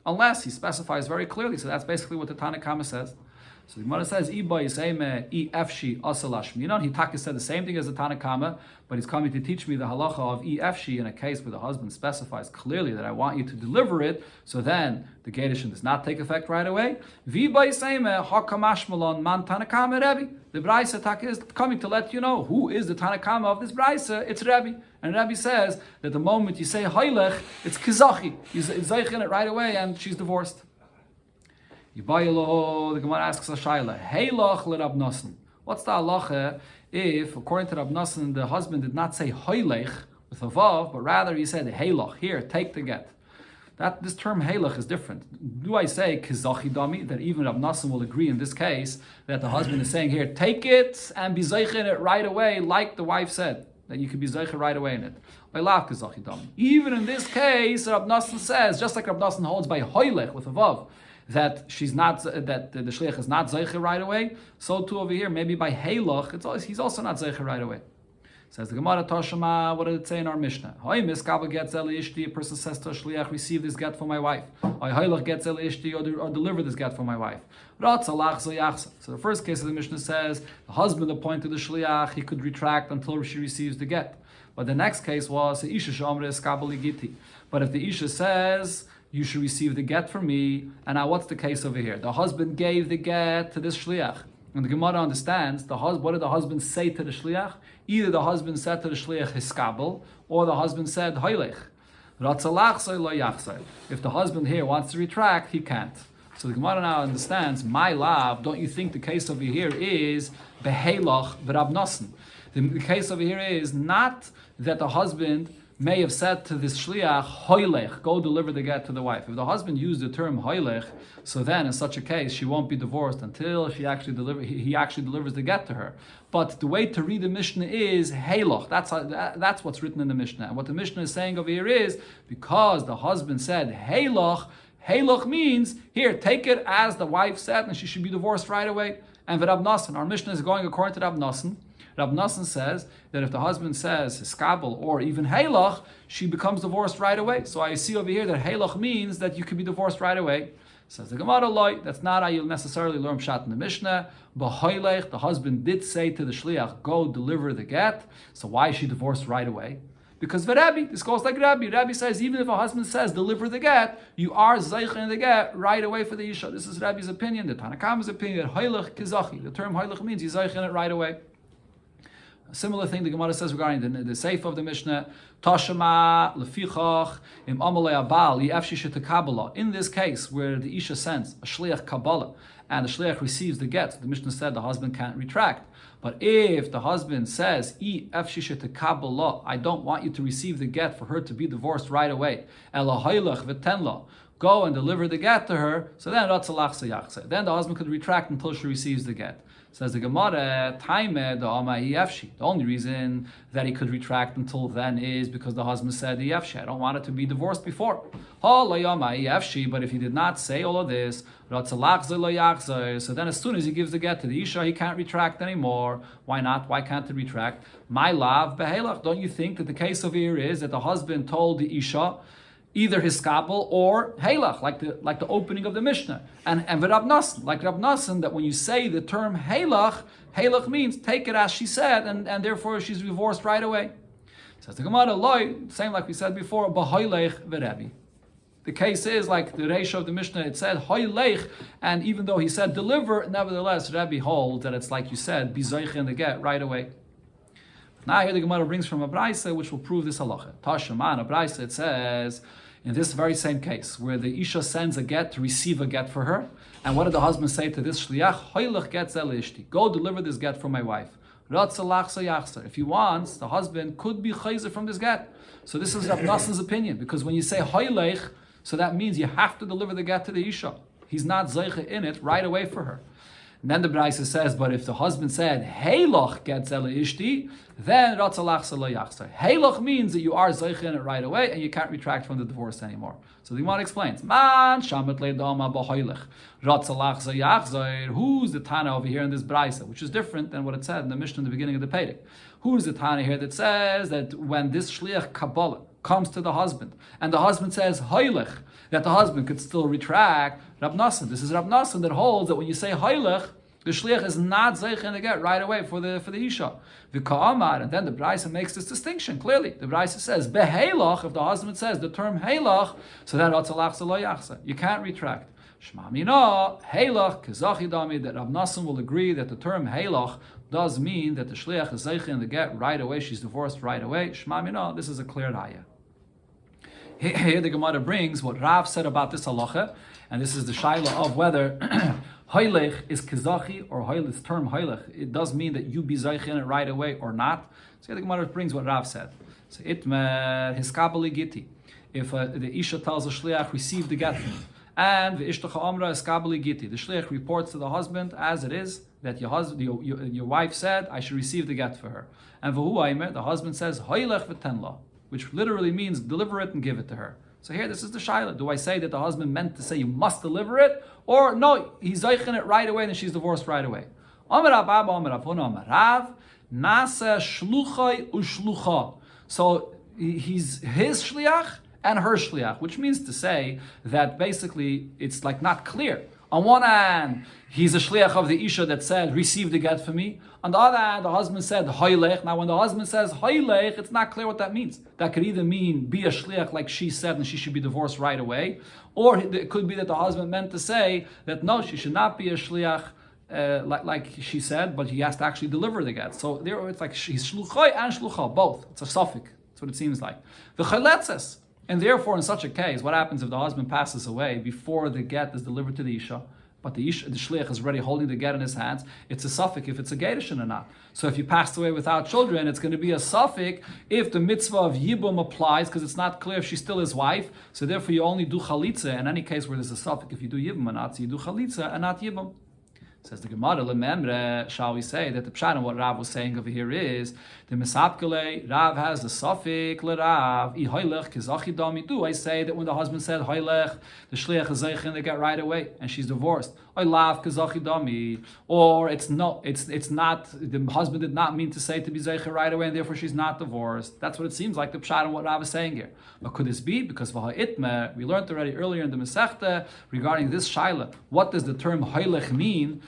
unless he specifies very clearly. So that's basically what the Tanna Kama says. So the Gemara says, he taka said the same thing as the Tanna Kama, but he's coming to teach me the halacha of efshi in a case where the husband specifies clearly that I want you to deliver it, so then the Gedishin does not take effect right away. The Braisa taka is coming to let you know who is the Tanna Kama of this Braisa. It's Rebbe. And Rebbe says that the moment you say Hailech, it's Kizachi. He's Zeichen it right away and she's divorced. The Gemara asks a Shaila, Heilach le Rab Nosson. What's the halacha if, according to Rab Nosson, the husband did not say Hailech with a vav, but rather he said Heilach, here, take the get. This term Heilach is different. Do I say Kizachi dami, that even Rab Nosson will agree in this case, that the husband is saying here, take it and be Zeichen it right away, like the wife said, that you can be Zeichen right away in it. Even in this case, Rab Nosson says, just like Rab Nosson holds by Hailech with a vav, that she's not, that the shliach is not zeicher right away. So too over here, maybe by heilach, he's also not zeicher right away. Says the Gemara Toshama, what did it say in our Mishnah? A person says to a shliach, receive this get for my wife. Or deliver this get for my wife. So the first case of the Mishnah says, the husband appointed the shliach, he could retract until she receives the get. But the next case was, but if the Isha says, you should receive the get from me. And now what's the case over here? The husband gave the get to this shliach. And the Gemara understands, what did the husband say to the shliach? Either the husband said to the shliach hiskabel, or the husband said hoilech. If the husband here wants to retract, he can't. So the Gemara now understands, my love, don't you think the case over here is behelach v'rab nosson? The case over here is not that the husband may have said to this shliach, hoilech, go deliver the get to the wife. If the husband used the term hoilech, so then in such a case she won't be divorced until he actually delivers the get to her. But the way to read the Mishnah is heiloch. That's what's written in the Mishnah. And what the Mishnah is saying over here is, because the husband said heiloch, heiloch means, here, take it as the wife said, and she should be divorced right away. And Rab Nosson, our Mishnah is going according to Rab Nosson. Rab Nosson says that if the husband says hiskabel or even heilach, she becomes divorced right away. So I see over here that heilach means that you can be divorced right away. Says the Gemara loy, that's not how you'll necessarily learn pshat in the Mishnah. But hoilech, the husband did say to the shliach, go deliver the get. So why is she divorced right away? Because v'Rabbi, this goes like Rabbi. Rabbi says even if a husband says deliver the get, you are zeichen in the get right away for the isha. This is Rabbi's opinion, the Tanna Kama's opinion, that hoilech kizachi. The term hoilech means you zeichen it right away. A similar thing the Gemara says regarding the seif of the Mishnah, Tashama lefichach im amalei abal yefshi shetakabala. In this case, where the isha sends a shliach kabbalah and the shliach receives the get, the Mishnah said the husband can't retract. But if the husband says, yefshi shetakabala, I don't want you to receive the get for her to be divorced right away, ela hailach v'tenla, go and deliver the get to her, so then ratzalach sayachse. Then the husband could retract until she receives the get. Says the Gemara, the only reason that he could retract until then is because the husband said yefshi. I don't want it to be divorced before. But if he did not say all of this, so then as soon as he gives the get to the isha, he can't retract anymore. Why not? Why can't he retract? My love, behelach. Don't you think that the case over here is that the husband told the isha either hiskabel or heilach, like the opening of the Mishnah, and Rab Nosson, like Rab Nosson, that when you say the term heilach means take it as she said, and therefore she's divorced right away. Says the Gemara, loy, same like we said before, b'hoilech v'Rebbe. The case is like the ratio of the Mishnah, it said hoilech, and even though he said deliver, nevertheless Rebbe holds that it's like you said, bizoich in the get right away. Now here the Gemara brings from a Braisa which will prove this halacha. Tashema, a Braisa, it says, in this very same case, where the Isha sends a get to receive a get for her, and what did the husband say to this shliach? Hoilech get zel ishti. Go deliver this get for my wife. If he wants, the husband could be chayzer from this get. So this is Rab Nosson's opinion, because when you say hoilech, so that means you have to deliver the get to the Isha. He's not zeiche in it right away for her. And then the Braisa says, but if the husband said, Heiloch get zele ishti, then ratzalach selo yachzer. Heiloch means that you are zeich in it right away and you can't retract from the divorce anymore. So the Gemara explains, Man shamet le'dama b'hoilech. Ratzalach selo yachzer. Who's the Tana over here in this Braisa, which is different than what it said in the Mishnah in the beginning of the Perek? Who's the Tana here that says that when this shliach Kabbalah comes to the husband, and the husband says Hailech, that the husband could still retract. Rab Nassan, this is Rab Nassan that holds that when you say Hailech, the shliach is not zeichen to get right away for the isha. V'ka'amar, and then the Braisa makes this distinction clearly. The Braisa says beheilach. If the husband says the term heilach, so then ratzalach lo yachsa. You can't retract. Shma mina heilach kezachi dami. That Rab Nassan will agree that the term heilach does mean that the shliach is zeichen to get right away. She's divorced right away. Shma mina. This is a clear raya. Here the Gemara brings what Rav said about this halacha, and this is the shaila of whether Hailech is kezachi or this term Hailech. It does mean that you be zeichen it right away or not. So here the Gemara brings what Rav said. So itmer hiskabeli giti. If the isha tells the shliach, receive the get from me, and the ishtacha amra hiskabeli giti, the shliach reports to the husband as it is that your wife said, I should receive the get for her. And v'hu aimer, the husband says Hailech v'tenla, which literally means deliver it and give it to her. So here, this is the shaila. Do I say that the husband meant to say you must deliver it, or no, he's zeichen it right away and she's divorced right away? Amar Abba, Amar Avuna, Amar Rav, Nasa shluchai ushlucha. So he's his shliach and her shliach, which means to say that basically it's like not clear. On one hand, he's a shliach of the isha that said, receive the get for me. On the other hand, the husband said, hailech. Now, when the husband says hailech, it's not clear what that means. That could either mean be a shliach like she said and she should be divorced right away, or it could be that the husband meant to say that no, she should not be a shliach like she said, but he has to actually deliver the get. So there, it's like he's shluchai and shlucha, both. It's a suffix. That's what it seems like. The chaletzes. And therefore, in such a case, what happens if the husband passes away before the get is delivered to the isha, but the shliach is already holding the get in his hands? It's a suffix if it's a gedushin or not. So if you passed away without children, it's going to be a suffix if the mitzvah of yibum applies, because it's not clear if she's still his wife. So therefore, you only do chalitza. In any case where there's a suffix, if you do yibum or not, so you do chalitza and not yibum. Says the Gemara, lememre, shall we say that the pshat and what Rav was saying over here is the mesapkele. Rav has the suffix lerav I hailech kezachi dami. Do I say that when the husband said hailech, the shliach is zeichen to get right away and she's divorced? I lav kezachi dami, or it's not. The husband did not mean to say to be zeichen right away and therefore she's not divorced. That's what it seems like the pshat and what Rav is saying here. But could this be because v'ha'itmer, we learned already earlier in the Masechta regarding this shaila? What does the term hailech mean?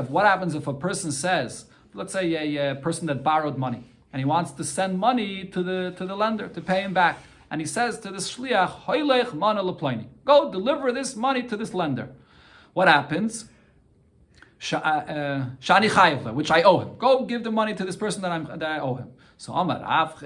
What happens if a person says, let's say a person that borrowed money, and he wants to send money to the lender to pay him back, and he says to the shliach, "Hailech mana leplaini, go deliver this money to this lender." What happens? Shani chayevle, which I owe him. Go give the money to this person that I owe him. So Amar Rav,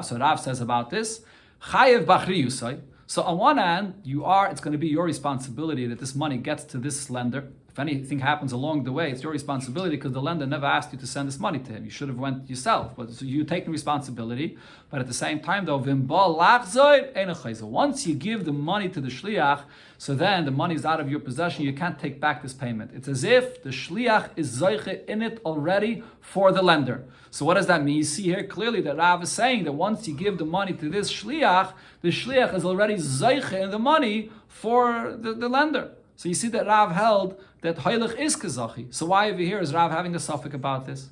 so Rav says about this, chayev bachri yusay. So on one hand, it's going to be your responsibility that this money gets to this lender. If anything happens along the way, it's your responsibility because the lender never asked you to send this money to him. You should have went yourself. But so you take the responsibility. But at the same time, though, once you give the money to the shliach, so then the money is out of your possession. You can't take back this payment. It's as if the shliach is zeiche in it already for the lender. So what does that mean? You see here clearly that Rav is saying that once you give the money to this shliach, the shliach is already zeiche in the money for the lender. So you see that Rav held that hailech is kezachi. So why over here is Rav having a suffix about this?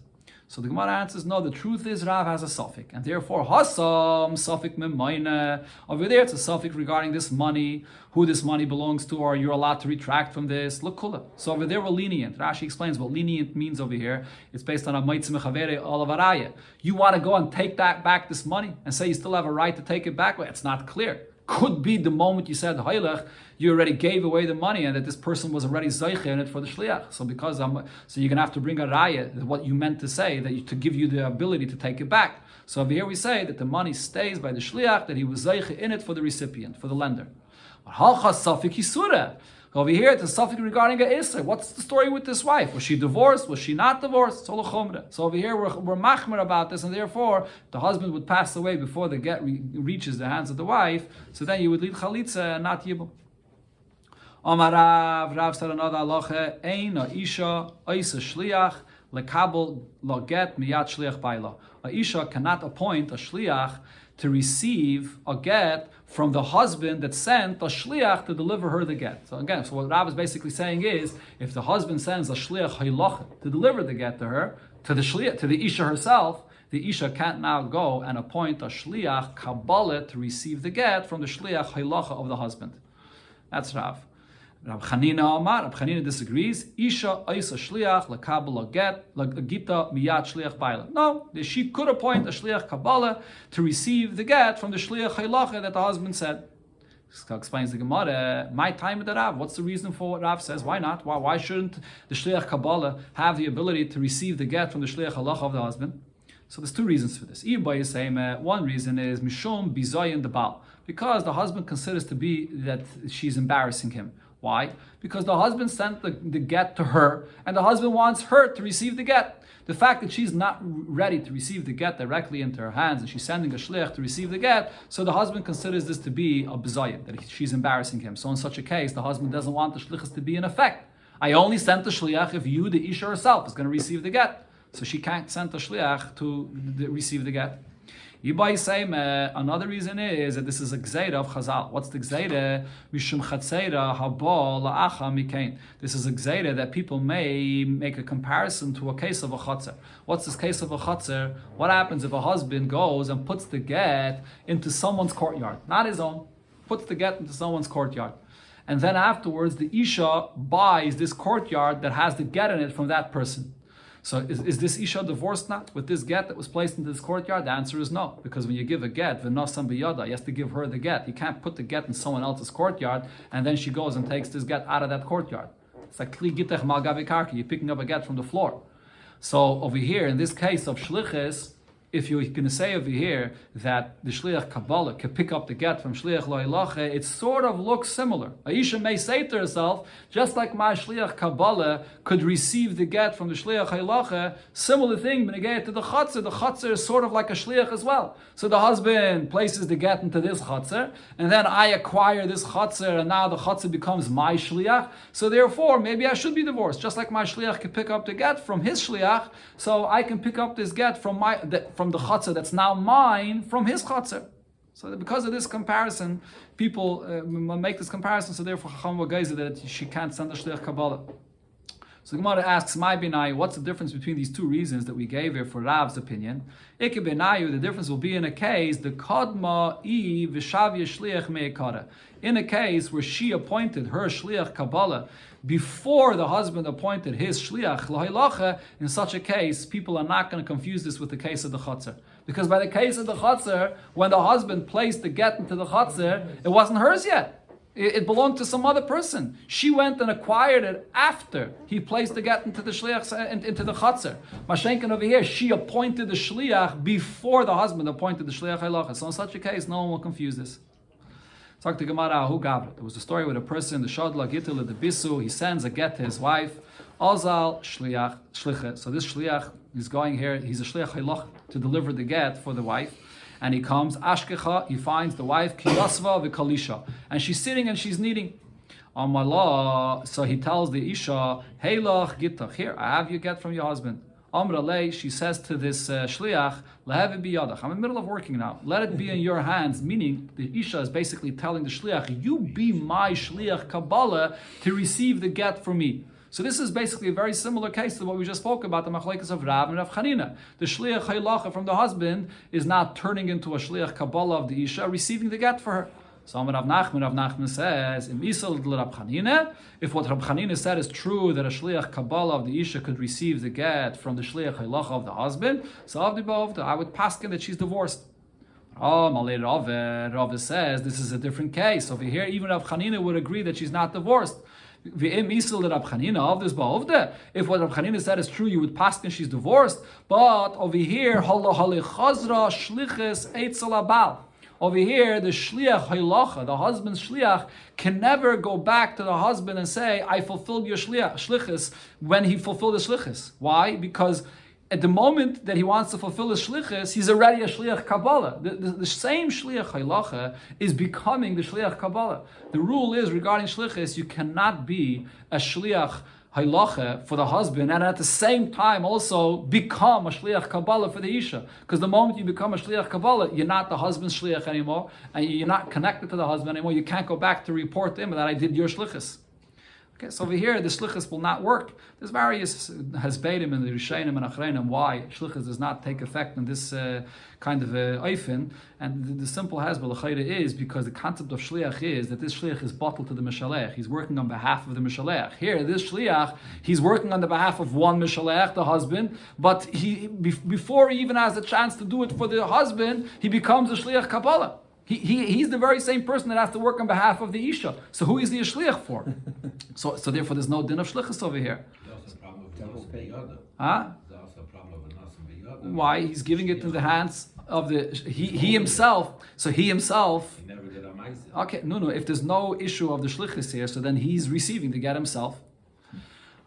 So the Gemara answers, no, the truth is Rav has a suffix. And therefore, hasam suffix memayne. Over there, it's a suffix regarding this money, who this money belongs to, or you're allowed to retract from this. Look, kula. So over there, we're lenient. Rashi explains what lenient means over here. It's based on a maitzim mechavere olavaraya. You want to go and take back this money and say you still have a right to take it back? Well, it's not clear. Could be the moment you said hailech, you already gave away the money and that this person was already zeiche in it for the shliach. So so you're going to have to bring a raya, what you meant to say, to give you the ability to take it back. So over here we say that the money stays by the shliach, that he was zeiche in it for the recipient, for the lender. Over here, it's a suffix regarding a Isser. What's the story with this wife? Was she divorced? Was she not divorced? So over here, we're machmer about this, and therefore, the husband would pass away before the get reaches the hands of the wife, so then you would lead chalitza and not yibum. Amar Rav said another halacha, ein isha oisa shliach lekabel lo get miyat shliach baila. A isha cannot appoint a shliach to receive a get from the husband that sent a shliach to deliver her the get. So again, so what Rav is basically saying is, if the husband sends a shliach haylach to deliver the get to her, to the shliach, to the isha herself, the Isha can't now go and appoint a Shliach Kabbalah to receive the get from the Shliach Halacha of the husband. That's Rav. Rab Chanina Amar, Rab Chanina disagrees. Isha Isa Shliach LaKabbalah get Gita Miyat Shliach Baila. No, she could appoint a Shliach Kabbalah to receive the get from the Shliach Halacha that the husband said. Explains the Gemara, my time with the Rav. What's the reason for what Rav says? Why not? Why shouldn't the Shliach Kabbalah have the ability to receive the get from the Shliach Halacha of the husband? So there's two reasons for this. One reason is Mishum Bizayin the Baal, because the husband considers to be that she's embarrassing him. Why? Because the husband sent the get to her, and the husband wants her to receive the get. The fact that she's not ready to receive the get directly into her hands, and she's sending a shliach to receive the get, so the husband considers this to be a b'zayim, that she's embarrassing him. So in such a case, the husband doesn't want the shlichus to be in effect. I only sent the shliach if you, the isha herself, is going to receive the get. So she can't send the shliach to receive the get. Another reason is that this is a gzeira of Chazal. What's the gzeira? Mishum chatzeira haba la'acha mikain. This is a gzeira that people may make a comparison to a case of a chatzer. What's this case of a chatzer? What happens if a husband goes and puts the get into someone's courtyard, not his own, puts the get into someone's courtyard, and then afterwards the isha buys this courtyard that has the get in it from that person. So is this Isha divorced now with this get that was placed into this courtyard? The answer is no, because when you give a get, v'nosam b'yada, you have to give her the get. You can't put the get in someone else's courtyard and then she goes and takes this get out of that courtyard. It's like kli gitech mal gavi karka, you're picking up a get from the floor. So over here, in this case of shlichus, if you're going to say over here that the Shliach Kabbalah can pick up the get from Shliach Lo Ilache, it sort of looks similar. Aisha may say to herself, just like my Shliach Kabbalah could receive the get from the Shliach Ilache, similar thing, when you get to the Chatzar is sort of like a Shliach as well. So the husband places the get into this Chatzar, and then I acquire this Chatzar, and now the Chatzar becomes my Shliach. So therefore, maybe I should be divorced. Just like my Shliach can pick up the get from his Shliach, so I can pick up this get from the chatzah that's now mine from his chatzah. So that because of this comparison, people make this comparison. So therefore, Chacham Wagaiza that she can't send the shliach Kabbalah. So the Gemara asks, "My binai, what's the difference between these two reasons that we gave here for Rav's opinion? Ike benayu, the difference will be in a case the kadma I v'shavya shliach meikara. In a case where she appointed her shliach Kabbalah before the husband appointed his shliach lahilacha, in such a case, people are not going to confuse this with the case of the chatzar. Because by the case of the chatzar, when the husband placed the get into the chatzar, it wasn't hers yet. It belonged to some other person. She went and acquired it after he placed the get into the shliach, into the chatzar. Mashenkin over here, she appointed the shliach before the husband appointed the shliach halacha. So in such a case, no one will confuse this. Talk to Gemara, who gavra. There was a story with a person, the Shadla Gittin, the Bisu, he sends a get to his wife, Azal Shliach, Shlicha. So this Shliach is going here, he's a Shliach Hilach to deliver the get for the wife. And he comes, Ashkecha, he finds the wife, Kiyasva v'Kalisha. And she's sitting and she's kneading. Amala, so he tells the Isha, Heilach Gittach, here, I have your get from your husband. Amralei, she says to this shliach, lehevi biyadach. I'm in the middle of working now. Let it be in your hands. Meaning, the Isha is basically telling the shliach, you be my shliach Kabbalah to receive the get from me. So this is basically a very similar case to what we just spoke about, the machlekes of Rav and Rav Chanina. The shliach haylacha from the husband is now turning into a shliach Kabbalah of the Isha, receiving the get for her. So Rav Nachman says, if what Rav Chanina said is true, that a shliach Kabbalah of the Isha could receive the get from the shliach halacha of the husband, so I would paskin that she's divorced. Rav says this is a different case. Over here, even Rav Chanina would agree that she's not divorced. If what Rav Chanina said is true, you would paskin she's divorced. But over here, over here, the shliach haylacha, the husband's shliach, can never go back to the husband and say, I fulfilled your shlichus when he fulfilled his shlichus. Why? Because at the moment that he wants to fulfill his shlichus, he's already a shliach Kabbalah. The same shliach haylacha is becoming the shliach Kabbalah. The rule is, regarding shlichus, you cannot be a shliach halacha for the husband and at the same time also become a shliach Kabbalah for the Isha. Because the moment you become a shliach Kabbalah, you're not the husband's shliach anymore, and you're not connected to the husband anymore. You can't go back to report to him that I did your shlichus. Okay, so over here, the shlichus will not work. There's various hasbedim in the Rishonim and Achreinim why shlichus does not take effect in this kind of oifin. And the simple hasbel is because the concept of shliach is that this shliach is bottled to the mishalech. He's working on behalf of the mishalech. Here, this shliach, he's working on the behalf of one mishalech, the husband, but before he even has a chance to do it for the husband, he becomes a shliach Kabbalah. He's the very same person that has to work on behalf of the Isha. So who is the shliach for? So therefore there's no din of shlichus over here. Huh? Why? He's giving it in the hands of he himself. So he himself. He never did a ma'aseh. Okay, no. If there's no issue of the shlichus here, so then he's receiving the get himself.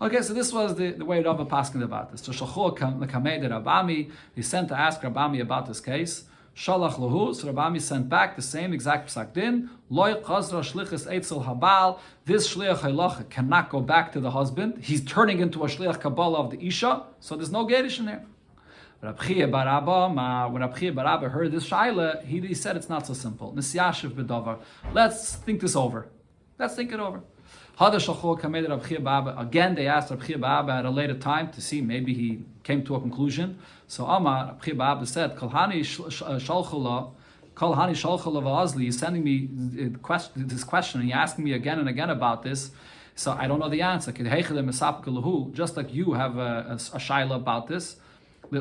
Okay, so this was the way Rava paskined about this. So Shalchu l'kamei de Rabami, he sent to ask Rabami about this case. Shalach lahu, so Rabami sent back the same exact psak din. Loi chazra shlichus eitzel habal. This shliach halacha cannot go back to the husband. He's turning into a shliach kabbalah of the isha, so there's no gerish in there. When Rab Chiya bar Abba heard this shaila, he said it's not so simple. Nisyashiv b'davar. Let's think this over. Let's think it over. Again, they asked Rab Chiya bar Abba at a later time to see maybe he came to a conclusion. So Amar Rab Chiya bar Abba said, Kalhani shalchula v'azli. He's sending me this question, and he's asking me again and again about this. So I don't know the answer. Just like you have a shaila about this. So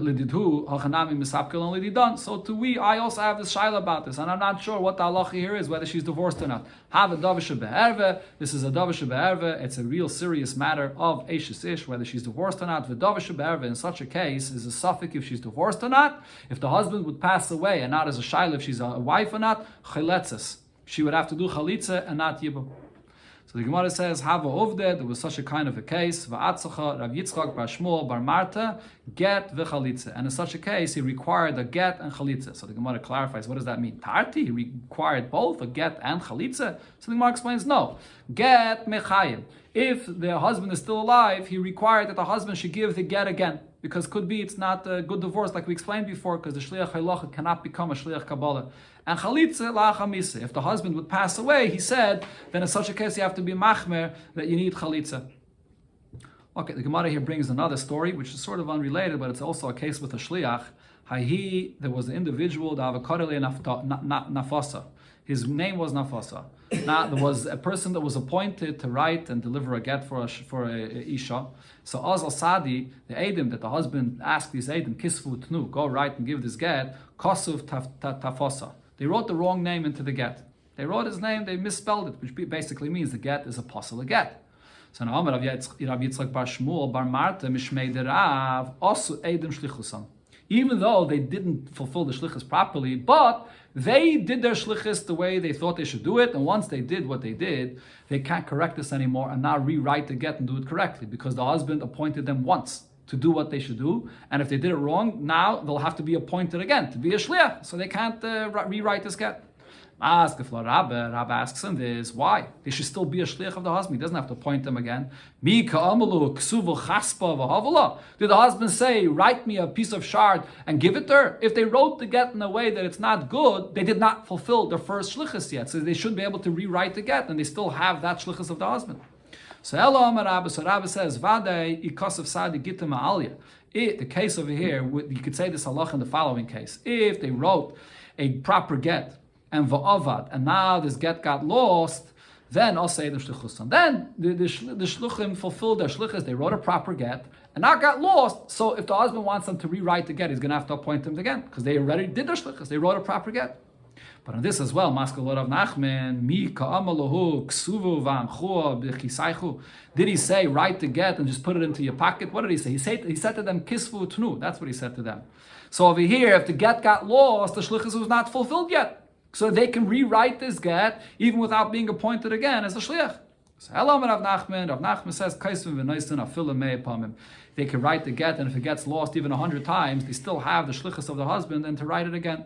to we, I also have this shaila about this, and I'm not sure what the halacha here is, whether she's divorced or not. Have a davish be'erve. This is a davish be'erve. It's a real serious matter of eishes ish, whether she's divorced or not. The davish be'erve in such a case is a suffix if she's divorced or not. If the husband would pass away, and not as a shaila if she's a wife or not, chaletzes. She would have to do chalitza and not yibum. So the Gemara says, Hava Ovde, there was such a kind of a case, Va'atzacha Rav Yitzchak bar Shmuel bar Marta, get v'chalitza. And in such a case, he required a get and chalitza. So the Gemara clarifies, what does that mean? Tarti, he required both, a get and chalitza? So the Gemara explains, no. Get mechayim. If the husband is still alive, he required that the husband should give the get again. Because could be it's not a good divorce, like we explained before, because the shliach halacha cannot become a shliach kabbalah. And chalitza la'achamisa. If the husband would pass away, he said, then in such a case you have to be machmer that you need chalitza. Okay, the Gemara here brings another story, which is sort of unrelated, but it's also a case with a shliach. There was an individual, the avakadele nafasa. His name was Nafasa. Now there was a person that was appointed to write and deliver a get for a isha. So Azal Sadi, the Eidim that the husband asked these Eidim, Kisfu Tnu, go write and give this get, Kosuv Tafasa. They wrote the wrong name into the get. They wrote his name, they misspelled it, which basically means the get is apostle a get. So now Rav Yitzchak bar Shmuel bar Marta Mishmei derav Osu Eidim Shlichusam. Even though they didn't fulfill the shlichus properly, but they did their shlichus the way they thought they should do it, and once they did what they did, they can't correct this anymore and now rewrite the get and do it correctly, because the husband appointed them once to do what they should do, and if they did it wrong, now they'll have to be appointed again to be a shliach, so they can't rewrite this get. Rabbi asks him this, why? They should still be a shliach of the husband. He doesn't have to appoint them again. Did the husband say, write me a piece of shard and give it to her? If they wrote the get in a way that it's not good, they did not fulfill their first shlichus yet. So they should be able to rewrite the get, and they still have that shlichus of the husband. So Rabbi says, the case over here, you could say this halach in the following case. If they wrote a proper get, and va'avad, and now this get got lost, then I'll say the shlichus. Then the shluchim fulfilled their shlichus, they wrote a proper get, and now got lost, so if the husband wants them to rewrite the get, he's going to have to appoint them again, because they already did their shlichus, they wrote a proper get. But on this as well, Maskalot of Nachman, Mi ka'amalahu ksuvu v'amchua b'chisaychu. Did he say, write the get and just put it into your pocket? What did he say? He said to them, kisvu tnu. That's what he said to them. So over here, if the get got lost, the shlichus was not fulfilled yet. So they can rewrite this get even without being appointed again as a shliach. So hello, Rav Nachman. Rav Nachman says, they can write the get, and if it gets lost even 100 times, they still have the shlichus of the husband and to write it again.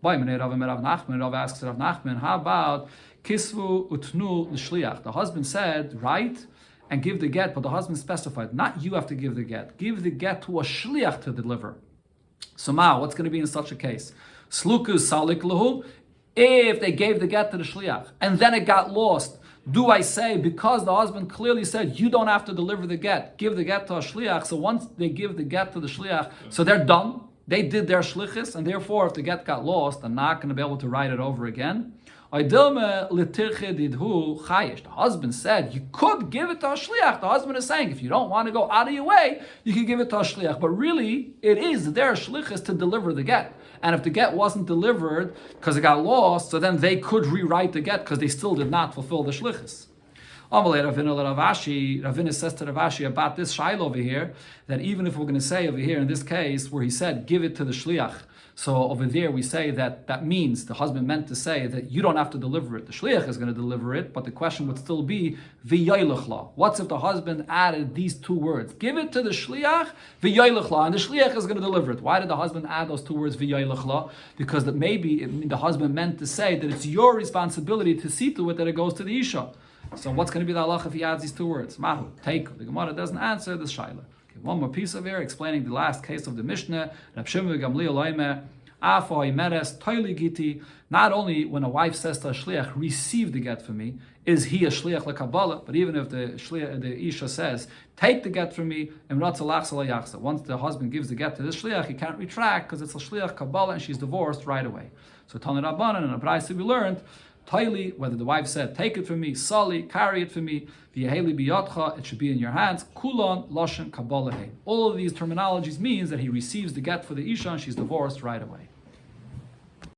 Rav asks Rav Nachman, how about kisvu utnu l'shliach? The husband said, write and give the get, but the husband specified, not you have to give the get. Give the get to a shliach to deliver. So now, what's going to be in such a case? Sluku salik lahu. If they gave the get to the shliach and then it got lost, Do I say, because the husband clearly said, you don't have to deliver the get, give the get to a shliach, so once they give the get to the shliach, so they're done, they did their shlichus, and therefore if the get got lost, they're not going to be able to write it over again. The husband said, you could give it to a shliach. The husband is saying, if you don't want to go out of your way, you can give it to a shliach. But really, it is their shlichus to deliver the get. And if the get wasn't delivered because it got lost, so then they could rewrite the get because they still did not fulfill the shlichus. Ravina says to Rav Ashi about this shaila over here, that even if we're going to say over here in this case where he said, give it to the shliach, so over there we say that means the husband meant to say that you don't have to deliver it. The shliach is going to deliver it, but the question would still be v'yoylechla. What's if the husband added these two words? Give it to the shliach v'yoylechla, and the shliach is going to deliver it. Why did the husband add those two words v'yoylechla? Because that maybe the husband meant to say that it's your responsibility to see to it that it goes to the isha. So what's going to be the halacha if he adds these two words? Mahu, take. The Gemara doesn't answer this shaila. One more piece of here, explaining the last case of the Mishnah. Not only when a wife says to a shliach, receive the get from me, is he a shliach lekabbalah, but even if the isha says, take the get from me, once the husband gives the get to this shliach, he can't retract because it's a shliach kabbalah and she's divorced right away. So Tana Rabbanan and a brayso we learned, Taili, whether the wife said, take it from me, Sali, carry it from me, V'yeheli biyotcha, it should be in your hands, Kulon, Loshen, Kabbalah. All of these terminologies means that he receives the get for the Isha and she's divorced right away.